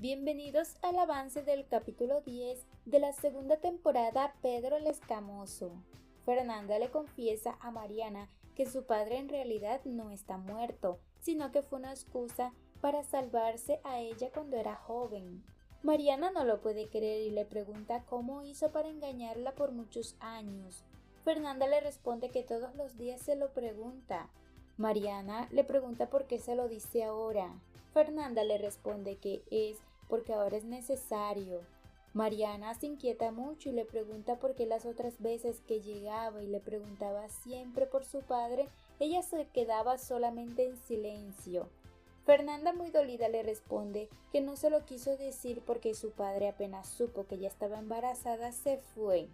Bienvenidos al avance del capítulo 10 de la segunda temporada Pedro el Escamoso. Fernanda le confiesa a Mariana que su padre en realidad no está muerto, sino que fue una excusa para salvarse a ella cuando era joven. Mariana no lo puede creer y le pregunta cómo hizo para engañarla por muchos años. Fernanda le responde que todos los días se lo pregunta. Mariana le pregunta por qué se lo dice ahora. Fernanda le responde que es porque ahora es necesario. Mariana se inquieta mucho y le pregunta por qué las otras veces que llegaba y le preguntaba siempre por su padre, ella se quedaba solamente en silencio. Fernanda, muy dolida, le responde que no se lo quiso decir porque su padre apenas supo que ella estaba embarazada se fue.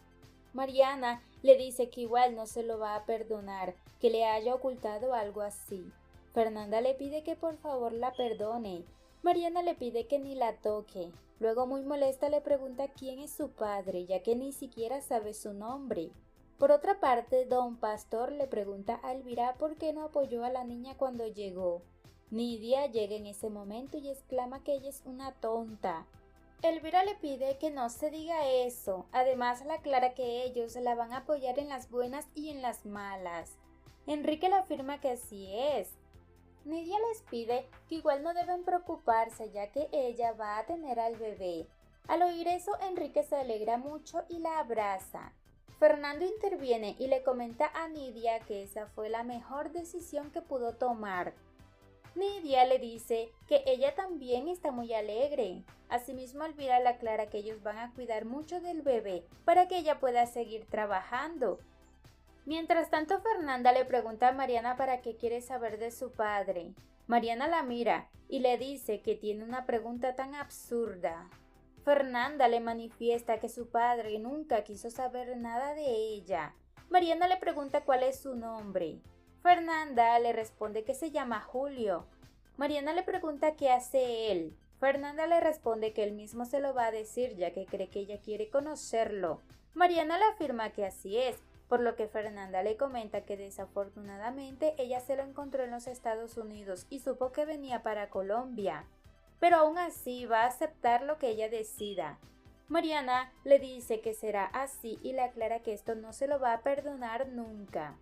Mariana le dice que igual no se lo va a perdonar, que le haya ocultado algo así. Fernanda le pide que por favor la perdone. Mariana le pide que ni la toque. Luego, muy molesta, le pregunta quién es su padre, ya que ni siquiera sabe su nombre. Por otra parte, don Pastor le pregunta a Elvira por qué no apoyó a la niña cuando llegó. Nidia llega en ese momento y exclama que ella es una tonta. Elvira le pide que no se diga eso, además le aclara que ellos la van a apoyar en las buenas y en las malas. Enrique le afirma que así es. Nidia les pide que igual no deben preocuparse ya que ella va a tener al bebé. Al oír eso, Enrique se alegra mucho y la abraza. Fernando interviene y le comenta a Nidia que esa fue la mejor decisión que pudo tomar. Nidia le dice que ella también está muy alegre. Asimismo, Elvira le aclara que ellos van a cuidar mucho del bebé para que ella pueda seguir trabajando. Mientras tanto, Fernanda le pregunta a Mariana para qué quiere saber de su padre. Mariana la mira y le dice que tiene una pregunta tan absurda. Fernanda le manifiesta que su padre nunca quiso saber nada de ella. Mariana le pregunta cuál es su nombre. Fernanda le responde que se llama Julio. Mariana le pregunta qué hace él. Fernanda le responde que él mismo se lo va a decir ya que cree que ella quiere conocerlo. Mariana le afirma que así es, por lo que Fernanda le comenta que desafortunadamente ella se lo encontró en los Estados Unidos y supo que venía para Colombia. Pero aún así va a aceptar lo que ella decida. Mariana le dice que será así y le aclara que esto no se lo va a perdonar nunca.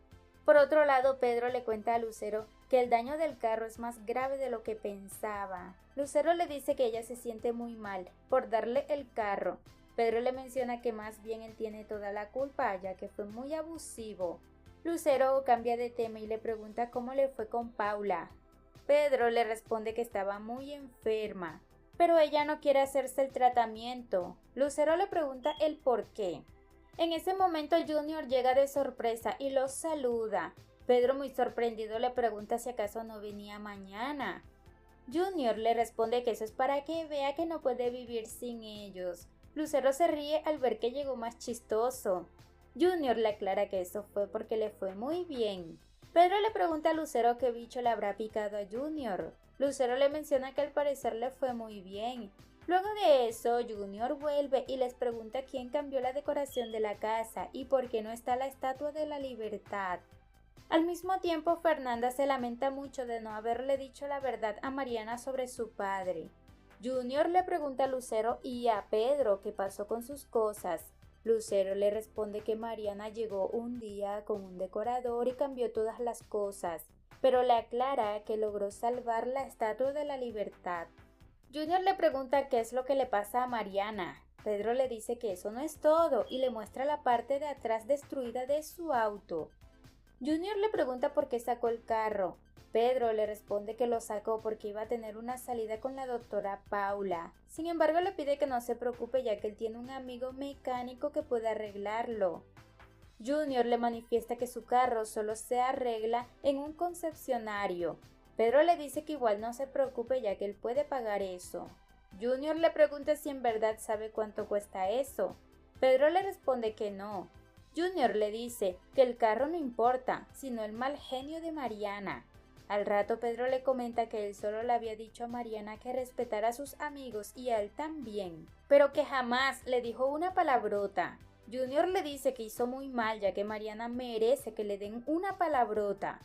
Por otro lado, Pedro le cuenta a Lucero que el daño del carro es más grave de lo que pensaba. Lucero le dice que ella se siente muy mal por darle el carro. Pedro le menciona que más bien él tiene toda la culpa, ya que fue muy abusivo. Lucero cambia de tema y le pregunta cómo le fue con Paula. Pedro le responde que estaba muy enferma, pero ella no quiere hacerse el tratamiento. Lucero le pregunta el por qué. En ese momento Junior llega de sorpresa y los saluda. Pedro, muy sorprendido, le pregunta si acaso no venía mañana. Junior le responde que eso es para que vea que no puede vivir sin ellos. Lucero se ríe al ver que llegó más chistoso. Junior le aclara que eso fue porque le fue muy bien. Pedro le pregunta a Lucero qué bicho le habrá picado a Junior. Lucero le menciona que al parecer le fue muy bien. Luego de eso, Junior vuelve y les pregunta quién cambió la decoración de la casa y por qué no está la Estatua de la Libertad. Al mismo tiempo, Fernanda se lamenta mucho de no haberle dicho la verdad a Mariana sobre su padre. Junior le pregunta a Lucero y a Pedro qué pasó con sus cosas. Lucero le responde que Mariana llegó un día con un decorador y cambió todas las cosas, pero le aclara que logró salvar la Estatua de la Libertad. Junior le pregunta qué es lo que le pasa a Mariana. Pedro le dice que eso no es todo y le muestra la parte de atrás destruida de su auto. Junior le pregunta por qué sacó el carro. Pedro le responde que lo sacó porque iba a tener una salida con la doctora Paula. Sin embargo, le pide que no se preocupe ya que él tiene un amigo mecánico que puede arreglarlo. Junior le manifiesta que su carro solo se arregla en un concesionario. Pedro le dice que igual no se preocupe ya que él puede pagar eso. Junior le pregunta si en verdad sabe cuánto cuesta eso. Pedro le responde que no. Junior le dice que el carro no importa, sino el mal genio de Mariana. Al rato Pedro le comenta que él solo le había dicho a Mariana que respetara a sus amigos y a él también, pero que jamás le dijo una palabrota. Junior le dice que hizo muy mal ya que Mariana merece que le den una palabrota.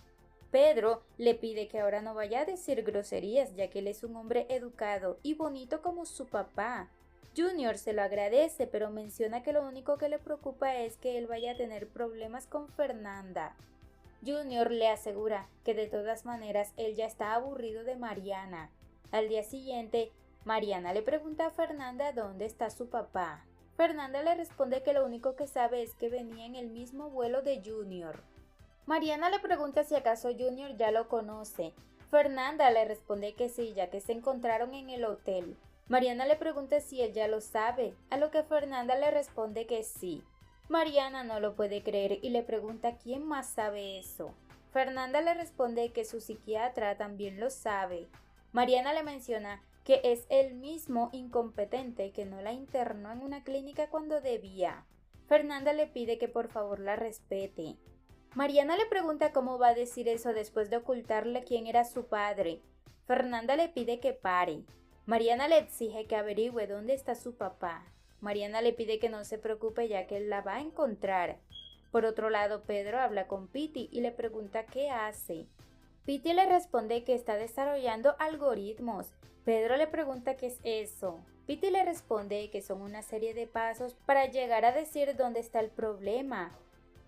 Pedro le pide que ahora no vaya a decir groserías, ya que él es un hombre educado y bonito como su papá. Junior se lo agradece, pero menciona que lo único que le preocupa es que él vaya a tener problemas con Fernanda. Junior le asegura que de todas maneras él ya está aburrido de Mariana. Al día siguiente, Mariana le pregunta a Fernanda dónde está su papá. Fernanda le responde que lo único que sabe es que venía en el mismo vuelo de Junior. Mariana le pregunta si acaso Junior ya lo conoce. Fernanda le responde que sí, ya que se encontraron en el hotel. Mariana le pregunta si él ya lo sabe, a lo que Fernanda le responde que sí. Mariana no lo puede creer y le pregunta quién más sabe eso. Fernanda le responde que su psiquiatra también lo sabe. Mariana le menciona que es el mismo incompetente que no la internó en una clínica cuando debía. Fernanda le pide que por favor la respete. Mariana le pregunta cómo va a decir eso después de ocultarle quién era su padre. Fernanda le pide que pare. Mariana le exige que averigüe dónde está su papá. Mariana le pide que no se preocupe ya que él la va a encontrar. Por otro lado, Pedro habla con Piti y le pregunta qué hace. Piti le responde que está desarrollando algoritmos. Pedro le pregunta qué es eso. Piti le responde que son una serie de pasos para llegar a decir dónde está el problema.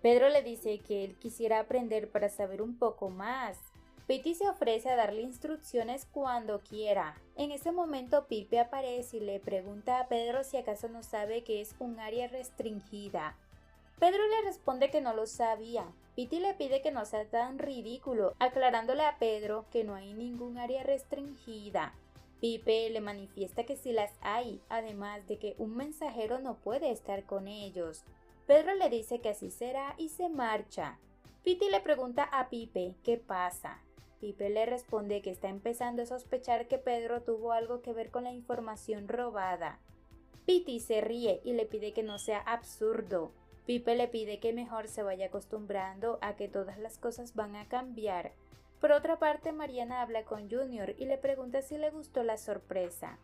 Pedro le dice que él quisiera aprender para saber un poco más. Piti se ofrece a darle instrucciones cuando quiera. En ese momento Pipe aparece y le pregunta a Pedro si acaso no sabe que es un área restringida. Pedro le responde que no lo sabía. Piti le pide que no sea tan ridículo, aclarándole a Pedro que no hay ningún área restringida. Pipe le manifiesta que sí las hay, además de que un mensajero no puede estar con ellos. Pedro le dice que así será y se marcha. Piti le pregunta a Pipe qué pasa. Pipe le responde que está empezando a sospechar que Pedro tuvo algo que ver con la información robada. Piti se ríe y le pide que no sea absurdo. Pipe le pide que mejor se vaya acostumbrando a que todas las cosas van a cambiar. Por otra parte, Mariana habla con Junior y le pregunta si le gustó la sorpresa.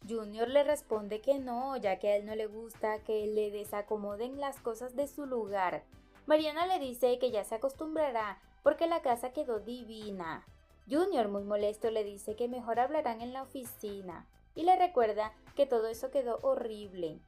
Junior le responde que no, ya que a él no le gusta que le desacomoden las cosas de su lugar. Mariana le dice que ya se acostumbrará porque la casa quedó divina. Junior, muy molesto, le dice que mejor hablarán en la oficina y le recuerda que todo eso quedó horrible.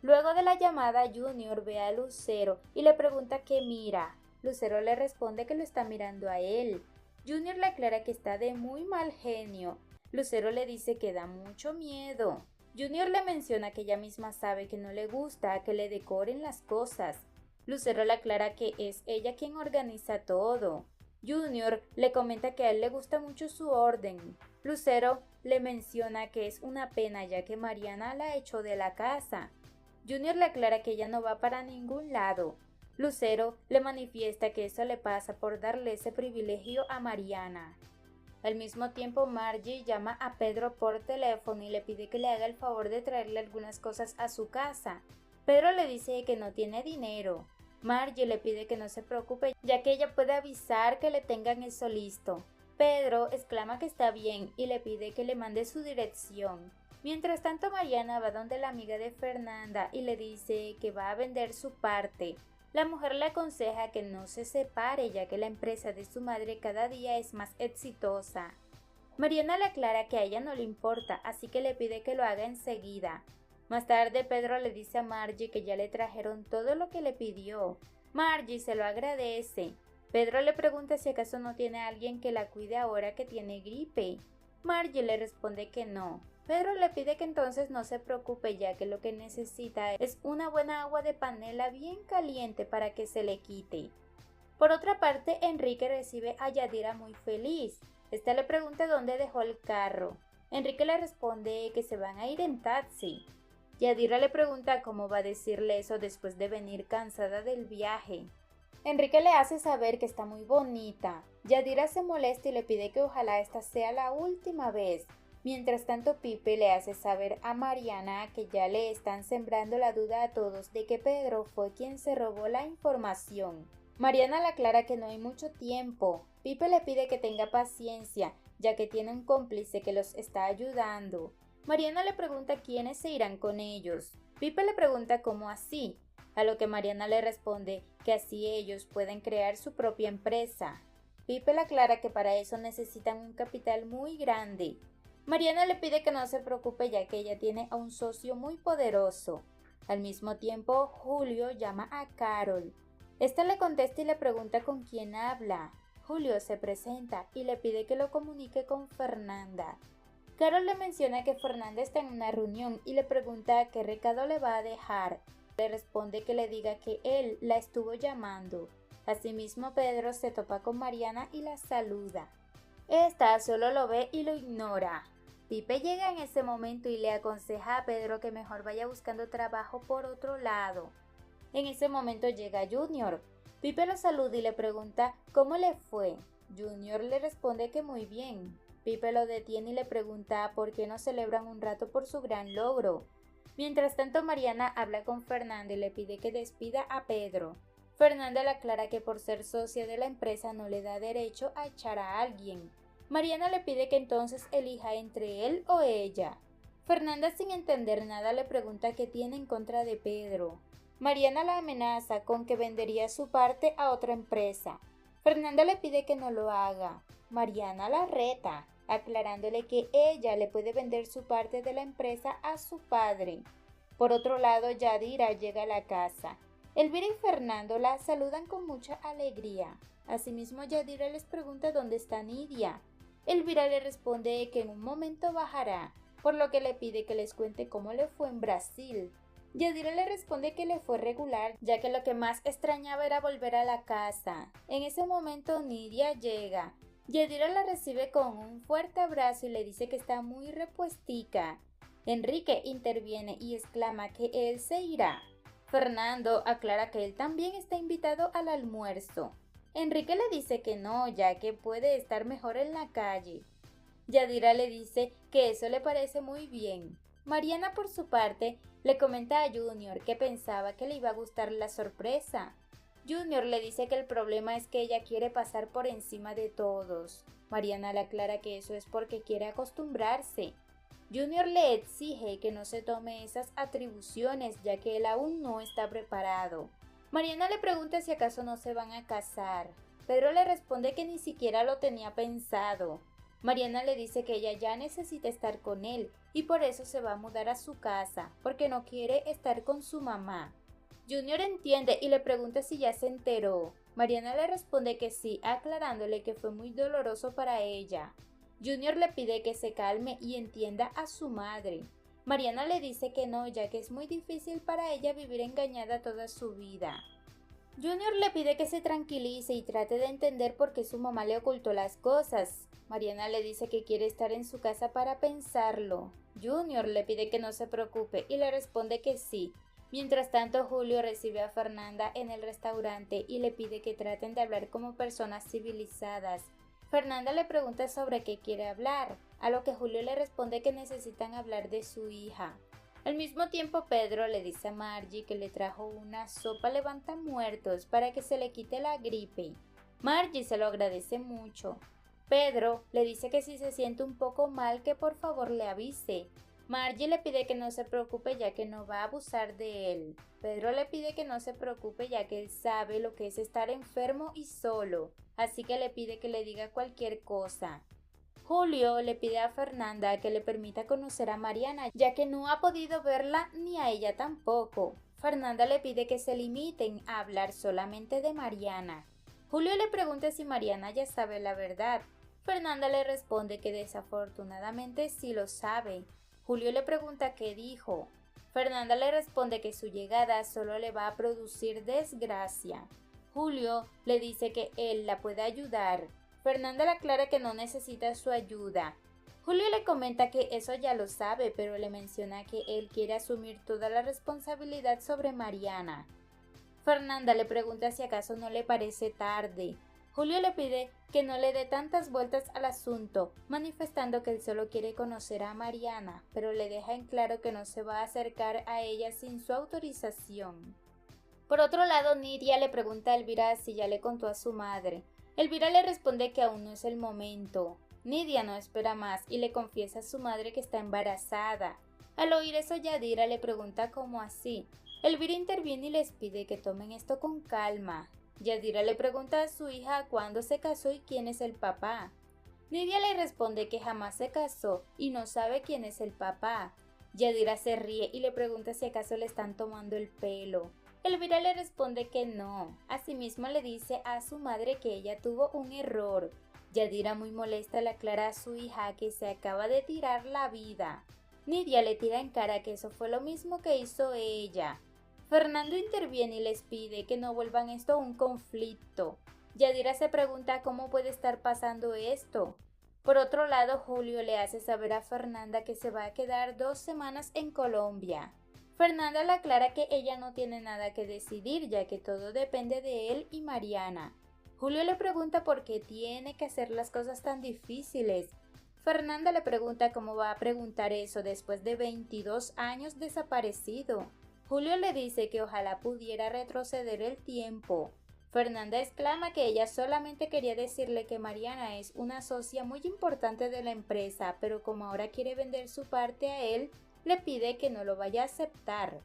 Luego de la llamada, Junior ve a Lucero y le pregunta qué mira. Lucero le responde que lo está mirando a él. Junior le aclara que está de muy mal genio. Lucero le dice que da mucho miedo. Junior le menciona que ella misma sabe que no le gusta que le decoren las cosas. Lucero le aclara que es ella quien organiza todo. Junior le comenta que a él le gusta mucho su orden. Lucero le menciona que es una pena ya que Mariana la echó de la casa. Junior le aclara que ella no va para ningún lado. Lucero le manifiesta que eso le pasa por darle ese privilegio a Mariana. Al mismo tiempo, Margie llama a Pedro por teléfono y le pide que le haga el favor de traerle algunas cosas a su casa. Pedro le dice que no tiene dinero. Margie le pide que no se preocupe, ya que ella puede avisar que le tengan eso listo. Pedro exclama que está bien y le pide que le mande su dirección. Mientras tanto, Mariana va donde la amiga de Fernanda y le dice que va a vender su parte. La mujer le aconseja que no se separe, ya que la empresa de su madre cada día es más exitosa. Mariana le aclara que a ella no le importa, así que le pide que lo haga enseguida. Más tarde, Pedro le dice a Margie que ya le trajeron todo lo que le pidió. Margie se lo agradece. Pedro le pregunta si acaso no tiene a alguien que la cuide ahora que tiene gripe. Margie le responde que no. Pedro le pide que entonces no se preocupe, ya que lo que necesita es una buena agua de panela bien caliente para que se le quite. Por otra parte, Enrique recibe a Yadira muy feliz. Esta le pregunta dónde dejó el carro. Enrique le responde que se van a ir en taxi. Yadira le pregunta cómo va a decirle eso después de venir cansada del viaje. Enrique le hace saber que está muy bonita. Yadira se molesta y le pide que ojalá esta sea la última vez. Mientras tanto, Pipe le hace saber a Mariana que ya le están sembrando la duda a todos de que Pedro fue quien se robó la información. Mariana le aclara que no hay mucho tiempo. Pipe le pide que tenga paciencia, ya que tiene un cómplice que los está ayudando. Mariana le pregunta quiénes se irán con ellos. Pipe le pregunta cómo así, a lo que Mariana le responde que así ellos pueden crear su propia empresa. Pipe le aclara que para eso necesitan un capital muy grande. Mariana le pide que no se preocupe ya que ella tiene a un socio muy poderoso. Al mismo tiempo, Julio llama a Carol. Esta le contesta y le pregunta con quién habla. Julio se presenta y le pide que lo comunique con Fernanda. Carol le menciona que Fernanda está en una reunión y le pregunta qué recado le va a dejar. Le responde que le diga que él la estuvo llamando. Asimismo, Pedro se topa con Mariana y la saluda. Esta solo lo ve y lo ignora. Pipe llega en ese momento y le aconseja a Pedro que mejor vaya buscando trabajo por otro lado. En ese momento llega Junior. Pipe lo saluda y le pregunta cómo le fue. Junior le responde que muy bien. Pipe lo detiene y le pregunta por qué no celebran un rato por su gran logro. Mientras tanto, Mariana habla con Fernanda y le pide que despida a Pedro. Fernanda le aclara que por ser socia de la empresa no le da derecho a echar a alguien. Mariana le pide que entonces elija entre él o ella. Fernanda, sin entender nada, le pregunta qué tiene en contra de Pedro. Mariana la amenaza con que vendería su parte a otra empresa. Fernanda le pide que no lo haga. Mariana la reta, aclarándole que ella le puede vender su parte de la empresa a su padre. Por otro lado, Yadira llega a la casa. Elvira y Fernando la saludan con mucha alegría. Asimismo, Yadira les pregunta dónde está Nidia. Elvira le responde que en un momento bajará, por lo que le pide que les cuente cómo le fue en Brasil. Yadira le responde que le fue regular, ya que lo que más extrañaba era volver a la casa. En ese momento Nidia llega. Yadira la recibe con un fuerte abrazo y le dice que está muy repuestica. Enrique interviene y exclama que él se irá. Fernando aclara que él también está invitado al almuerzo. Enrique le dice que no, ya que puede estar mejor en la calle. Yadira le dice que eso le parece muy bien. Mariana, por su parte, le comenta a Junior que pensaba que le iba a gustar la sorpresa. Junior le dice que el problema es que ella quiere pasar por encima de todos. Mariana le aclara que eso es porque quiere acostumbrarse. Junior le exige que no se tome esas atribuciones, ya que él aún no está preparado. Mariana le pregunta si acaso no se van a casar. Pedro le responde que ni siquiera lo tenía pensado. Mariana le dice que ella ya necesita estar con él y por eso se va a mudar a su casa, porque no quiere estar con su mamá. Junior entiende y le pregunta si ya se enteró. Mariana le responde que sí, aclarándole que fue muy doloroso para ella. Junior le pide que se calme y entienda a su madre. Mariana le dice que no, ya que es muy difícil para ella vivir engañada toda su vida. Junior le pide que se tranquilice y trate de entender por qué su mamá le ocultó las cosas. Mariana le dice que quiere estar en su casa para pensarlo. Junior le pide que no se preocupe y le responde que sí. Mientras tanto, Julio recibe a Fernanda en el restaurante y le pide que traten de hablar como personas civilizadas. Fernanda le pregunta sobre qué quiere hablar, a lo que Julio le responde que necesitan hablar de su hija. Al mismo tiempo, Pedro le dice a Margie que le trajo una sopa levantamuertos para que se le quite la gripe. Margie se lo agradece mucho. Pedro le dice que si se siente un poco mal que por favor le avise. Margie le pide que no se preocupe ya que no va a abusar de él. Pedro le pide que no se preocupe ya que él sabe lo que es estar enfermo y solo, así que le pide que le diga cualquier cosa. Julio le pide a Fernanda que le permita conocer a Mariana, ya que no ha podido verla ni a ella tampoco. Fernanda le pide que se limiten a hablar solamente de Mariana. Julio le pregunta si Mariana ya sabe la verdad. Fernanda le responde que desafortunadamente sí lo sabe. Julio le pregunta qué dijo. Fernanda le responde que su llegada solo le va a producir desgracia. Julio le dice que él la puede ayudar. Fernanda le aclara que no necesita su ayuda. Julio le comenta que eso ya lo sabe, pero le menciona que él quiere asumir toda la responsabilidad sobre Mariana. Fernanda le pregunta si acaso no le parece tarde. Julio le pide que no le dé tantas vueltas al asunto, manifestando que él solo quiere conocer a Mariana, pero le deja en claro que no se va a acercar a ella sin su autorización. Por otro lado, Nidia le pregunta a Elvira si ya le contó a su madre. Elvira le responde que aún no es el momento. Nidia no espera más y le confiesa a su madre que está embarazada. Al oír eso, Yadira le pregunta cómo así. Elvira interviene y les pide que tomen esto con calma. Yadira le pregunta a su hija cuándo se casó y quién es el papá. Nidia le responde que jamás se casó y no sabe quién es el papá. Yadira se ríe y le pregunta si acaso le están tomando el pelo. Elvira le responde que no. Asimismo le dice a su madre que ella tuvo un error. Yadira, muy molesta, le aclara a su hija que se acaba de tirar la vida. Nidia le tira en cara que eso fue lo mismo que hizo ella. Fernando interviene y les pide que no vuelvan esto a un conflicto. Yadira se pregunta cómo puede estar pasando esto. Por otro lado, Julio le hace saber a Fernanda que se va a quedar 2 semanas en Colombia. Fernanda le aclara que ella no tiene nada que decidir, ya que todo depende de él y Mariana. Julio le pregunta por qué tiene que hacer las cosas tan difíciles. Fernanda le pregunta cómo va a preguntar eso después de 22 años desaparecido. Julio le dice que ojalá pudiera retroceder el tiempo. Fernanda exclama que ella solamente quería decirle que Mariana es una socia muy importante de la empresa, pero como ahora quiere vender su parte a él, le pide que no lo vaya a aceptar.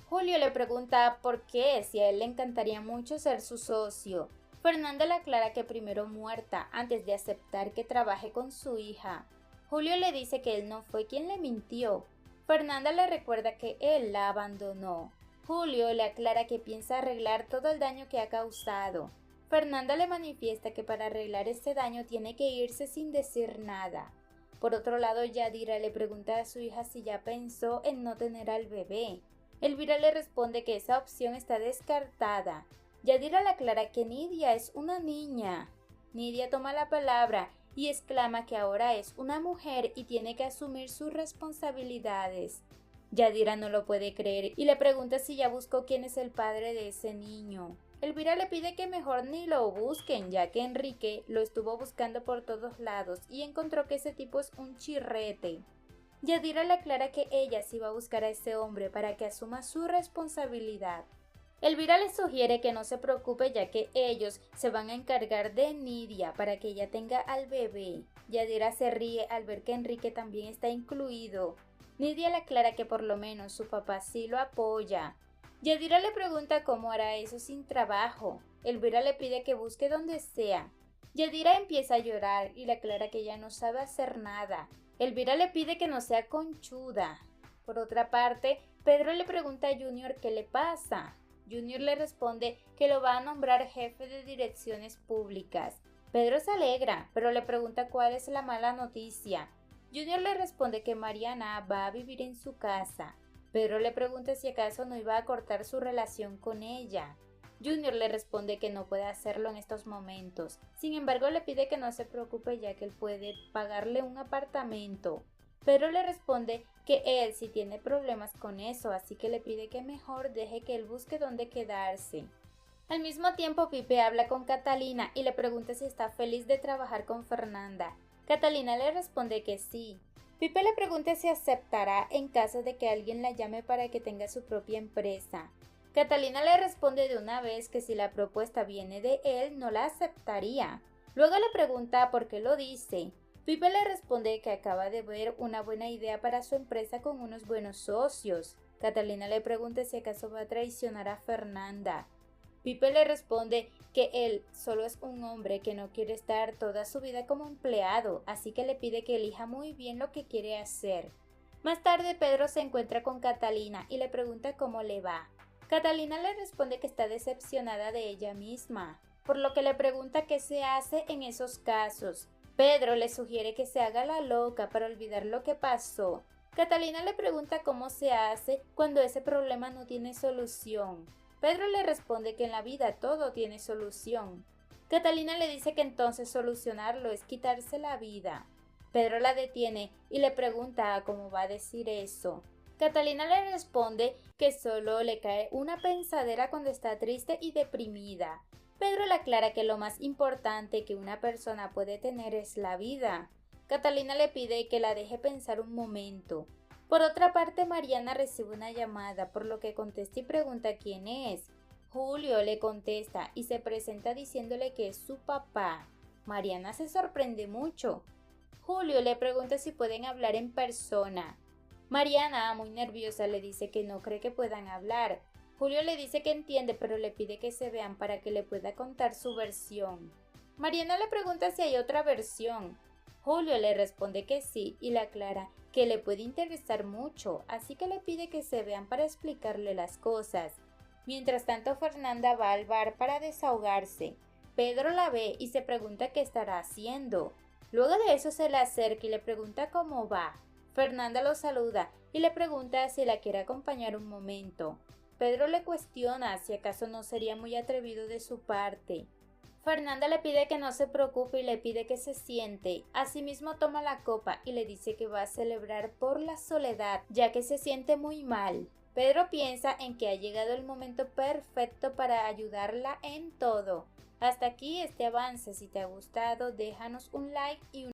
Julio le pregunta por qué, si a él le encantaría mucho ser su socio. Fernanda le aclara que primero muerta antes de aceptar que trabaje con su hija. Julio le dice que él no fue quien le mintió. Fernanda le recuerda que él la abandonó. Julio le aclara que piensa arreglar todo el daño que ha causado. Fernanda le manifiesta que para arreglar este daño tiene que irse sin decir nada. Por otro lado, Yadira le pregunta a su hija si ya pensó en no tener al bebé. Elvira le responde que esa opción está descartada. Yadira le aclara que Nidia es una niña. Nidia toma la palabra y exclama que ahora es una mujer y tiene que asumir sus responsabilidades. Yadira no lo puede creer y le pregunta si ya buscó quién es el padre de ese niño. Elvira le pide que mejor ni lo busquen, ya que Enrique lo estuvo buscando por todos lados y encontró que ese tipo es un chirrete. Yadira le aclara que ella sí va a buscar a ese hombre para que asuma su responsabilidad. Elvira le sugiere que no se preocupe, ya que ellos se van a encargar de Nidia para que ella tenga al bebé. Yadira se ríe al ver que Enrique también está incluido. Nidia le aclara que por lo menos su papá sí lo apoya. Yadira le pregunta cómo hará eso sin trabajo. Elvira le pide que busque donde sea. Yadira empieza a llorar y le aclara que ella no sabe hacer nada. Elvira le pide que no sea conchuda. Por otra parte, Pedro le pregunta a Junior qué le pasa. Junior le responde que lo va a nombrar jefe de direcciones públicas. Pedro se alegra, pero le pregunta cuál es la mala noticia. Junior le responde que Mariana va a vivir en su casa. Pedro le pregunta si acaso no iba a cortar su relación con ella. Junior le responde que no puede hacerlo en estos momentos. Sin embargo, le pide que no se preocupe, ya que él puede pagarle un apartamento. Pedro le responde que él sí tiene problemas con eso, así que le pide que mejor deje que él busque dónde quedarse. Al mismo tiempo, Pipe habla con Catalina y le pregunta si está feliz de trabajar con Fernanda. Catalina le responde que sí. Pipe le pregunta si aceptará en caso de que alguien la llame para que tenga su propia empresa. Catalina le responde de una vez que si la propuesta viene de él, no la aceptaría. Luego le pregunta por qué lo dice. Pipe le responde que acaba de ver una buena idea para su empresa con unos buenos socios. Catalina le pregunta si acaso va a traicionar a Fernanda. Pipe le responde que él solo es un hombre que no quiere estar toda su vida como empleado, así que le pide que elija muy bien lo que quiere hacer. Más tarde, Pedro se encuentra con Catalina y le pregunta cómo le va. Catalina le responde que está decepcionada de ella misma, por lo que le pregunta qué se hace en esos casos. Pedro le sugiere que se haga la loca para olvidar lo que pasó. Catalina le pregunta cómo se hace cuando ese problema no tiene solución. Pedro le responde que en la vida todo tiene solución. Catalina le dice que entonces solucionarlo es quitarse la vida. Pedro la detiene y le pregunta cómo va a decir eso. Catalina le responde que solo le cae una pensadera cuando está triste y deprimida. Pedro le aclara que lo más importante que una persona puede tener es la vida. Catalina le pide que la deje pensar un momento. Por otra parte, Mariana recibe una llamada, por lo que contesta y pregunta quién es. Julio le contesta y se presenta diciéndole que es su papá. Mariana se sorprende mucho. Julio le pregunta si pueden hablar en persona. Mariana, muy nerviosa, le dice que no cree que puedan hablar. Julio le dice que entiende, pero le pide que se vean para que le pueda contar su versión. Mariana le pregunta si hay otra versión. Julio le responde que sí y le aclara que le puede interesar mucho, así que le pide que se vean para explicarle las cosas. Mientras tanto, Fernanda va al bar para desahogarse. Pedro la ve y se pregunta qué estará haciendo. Luego de eso se le acerca y le pregunta cómo va. Fernanda lo saluda y le pregunta si la quiere acompañar un momento. Pedro le cuestiona si acaso no sería muy atrevido de su parte. Fernanda le pide que no se preocupe y le pide que se siente. Asimismo toma la copa y le dice que va a celebrar por la soledad, ya que se siente muy mal. Pedro piensa en que ha llegado el momento perfecto para ayudarla en todo. Hasta aquí este avance. Si te ha gustado, déjanos un like y un